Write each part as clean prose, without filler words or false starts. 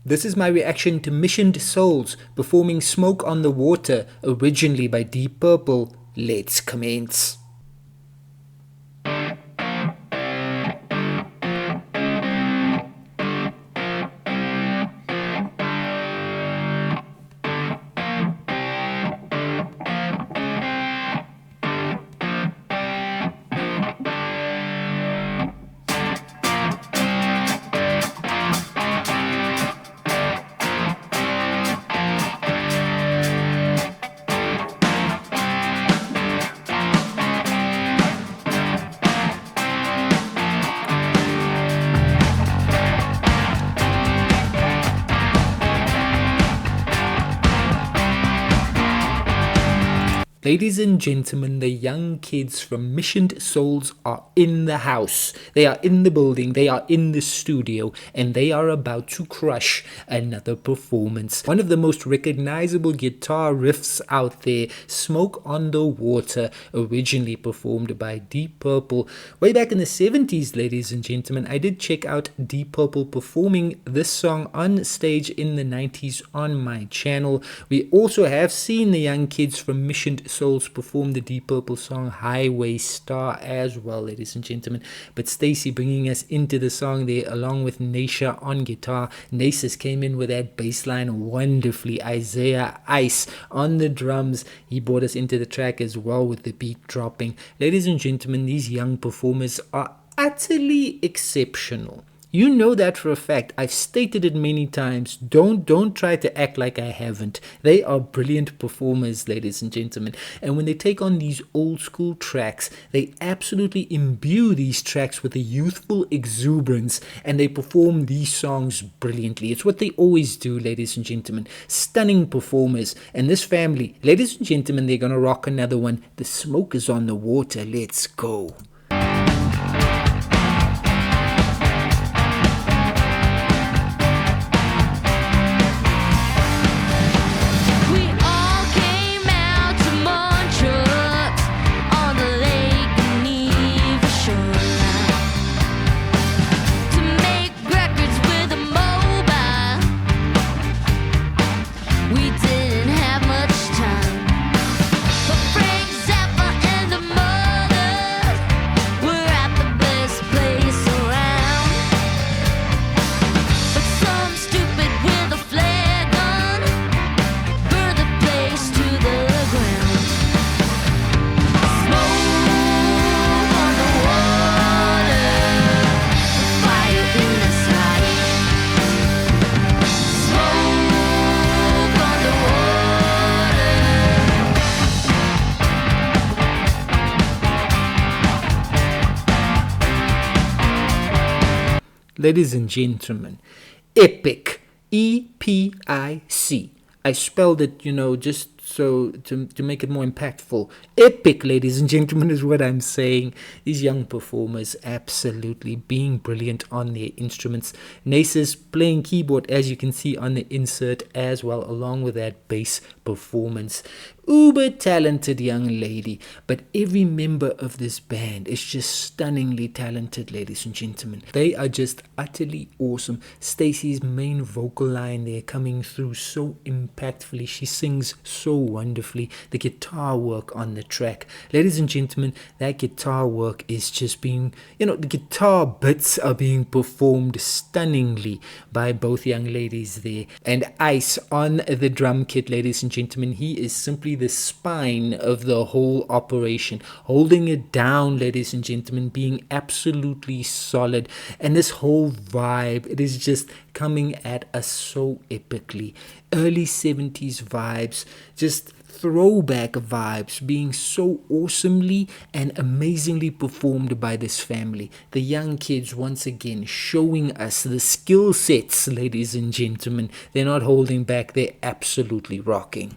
This is my reaction to Missioned Souls performing Smoke on the Water, originally by Deep Purple. Let's commence. Ladies and gentlemen, the young kids from Missioned Souls are in the house. They are in the building, they are in the studio, and they are about to crush another performance. One of the most recognizable guitar riffs out there, Smoke on the Water, originally performed by Deep Purple. Way back in the 70s, ladies and gentlemen, I did check out Deep Purple performing this song on stage in the 90s on my channel. We also have seen the young kids from Missioned Souls perform the Deep Purple song Highway Star as well, ladies and gentlemen. But Stacy bringing us into the song there along with Naisha on guitar. Nasus came in with that bass line wonderfully. Isaiah Ice on the drums. He brought us into the track as well with the beat dropping. Ladies and gentlemen, these young performers are utterly exceptional. You know that for a fact. I've stated it many times. Don't try to act like I haven't. They are brilliant performers, ladies and gentlemen. And when they take on these old school tracks, they absolutely imbue these tracks with a youthful exuberance, and they perform these songs brilliantly. It's what they always do, ladies and gentlemen. Stunning performers. And this family, ladies and gentlemen, they're gonna rock another one. The Smoke is on the Water. Let's go. Ladies and gentlemen, epic, E-P-I-C. I spelled it, just so to make it more impactful. Epic, ladies and gentlemen, is what I'm saying. These young performers absolutely being brilliant on their instruments. Nasus playing keyboard, as you can see on the insert as well, along with that bass performance. Uber talented young lady, but every member of this band is just stunningly talented, ladies and gentlemen. They are just utterly awesome. Stacy's main vocal line there coming through so impactfully. She sings so wonderfully. The guitar work on the track, ladies and gentlemen, that guitar work is just being, the guitar bits are being performed stunningly by both young ladies there. And Ice on the drum kit, ladies and gentlemen, he is simply the spine of the whole operation, holding it down, ladies and gentlemen, being absolutely solid. And this whole vibe, it is just coming at us so epically. Early 70s vibes, just throwback vibes, being so awesomely and amazingly performed by this family. The young kids once again showing us the skill sets, ladies and gentlemen. They're not holding back, they're absolutely rocking.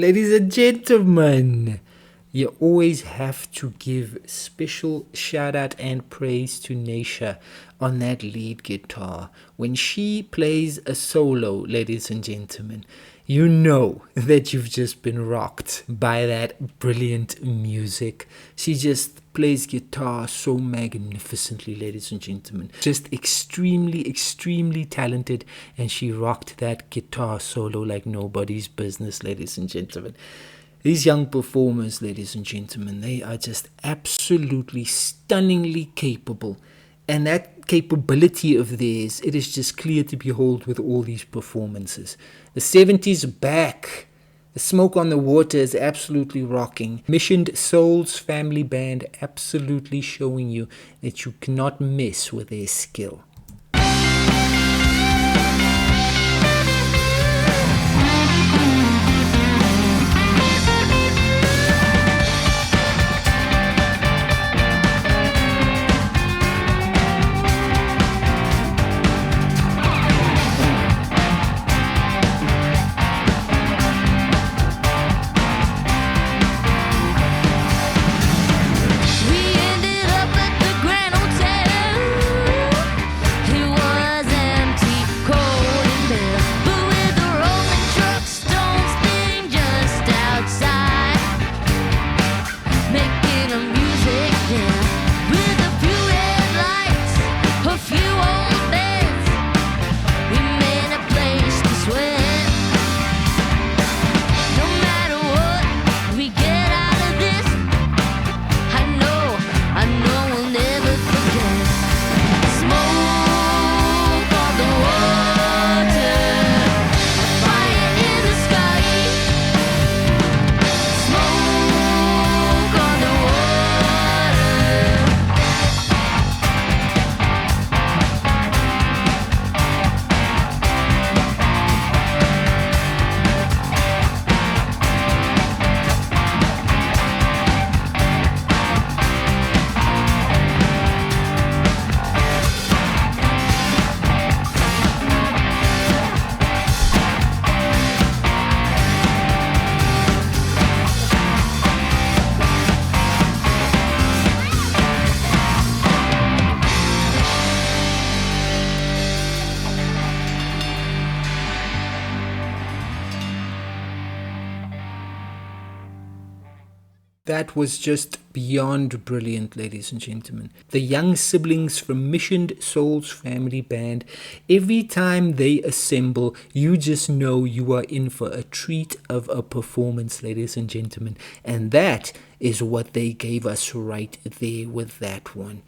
Ladies and gentlemen, you always have to give special shout out and praise to Naisha on that lead guitar. When she plays a solo, ladies and gentlemen, you know that you've just been rocked by that brilliant music. She just plays guitar so magnificently, ladies and gentlemen. Just extremely, extremely talented, and she rocked that guitar solo like nobody's business, ladies and gentlemen. These young performers, ladies and gentlemen, they are just absolutely stunningly capable. And that capability of theirs, it is just clear to behold with all these performances. The 70s are back. The Smoke on the Water is absolutely rocking. Missioned Souls Family Band absolutely showing you that you cannot mess with their skill. That was just beyond brilliant, ladies and gentlemen. The young siblings from Missioned Souls Family Band, every time they assemble, you just know you are in for a treat of a performance, ladies and gentlemen. And that is what they gave us right there with that one.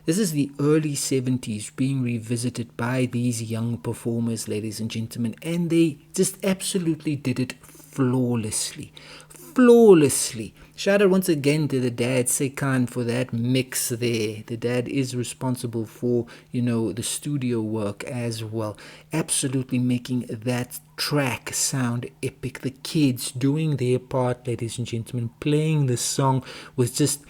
This is the early 70s being revisited by these young performers, ladies and gentlemen, and they just absolutely did it flawlessly. Flawlessly. Shout out once again to the dad, Sekan, for that mix there. The dad is responsible for, the studio work as well. Absolutely making that track sound epic. The kids doing their part, ladies and gentlemen, playing the song with just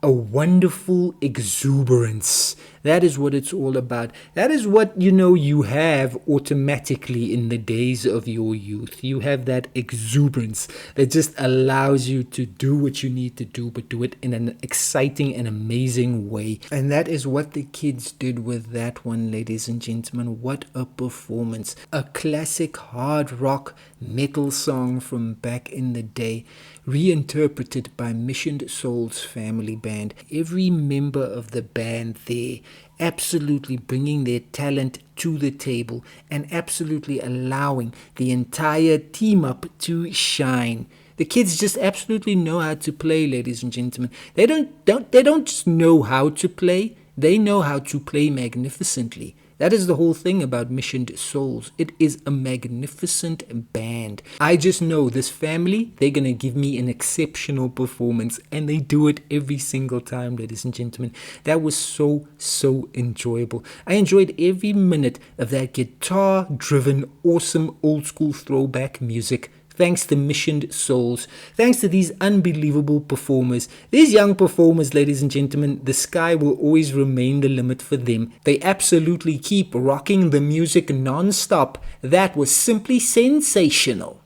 a wonderful exuberance. That is what it's all about. That is what you have automatically in the days of your youth. You have that exuberance that just allows you to do what you need to do, but do it in an exciting and amazing way. And that is what the kids did with that one, ladies and gentlemen. What a performance. A classic hard rock metal song from back in the day, reinterpreted by Missioned Souls Family Band. Every member of the band there absolutely bringing their talent to the table and absolutely allowing the entire team up to shine. The kids just absolutely know how to play, ladies and gentlemen. They don't just know how to play, they know how to play magnificently. That is the whole thing about Missioned Souls. It is a magnificent band. I just know this family, they're going to give me an exceptional performance, and they do it every single time, ladies and gentlemen. That was so enjoyable. I enjoyed every minute of that guitar-driven, awesome, old-school throwback music. Thanks to Missioned Souls. Thanks to these unbelievable performers. These young performers, ladies and gentlemen, the sky will always remain the limit for them. They absolutely keep rocking the music non-stop. That was simply sensational.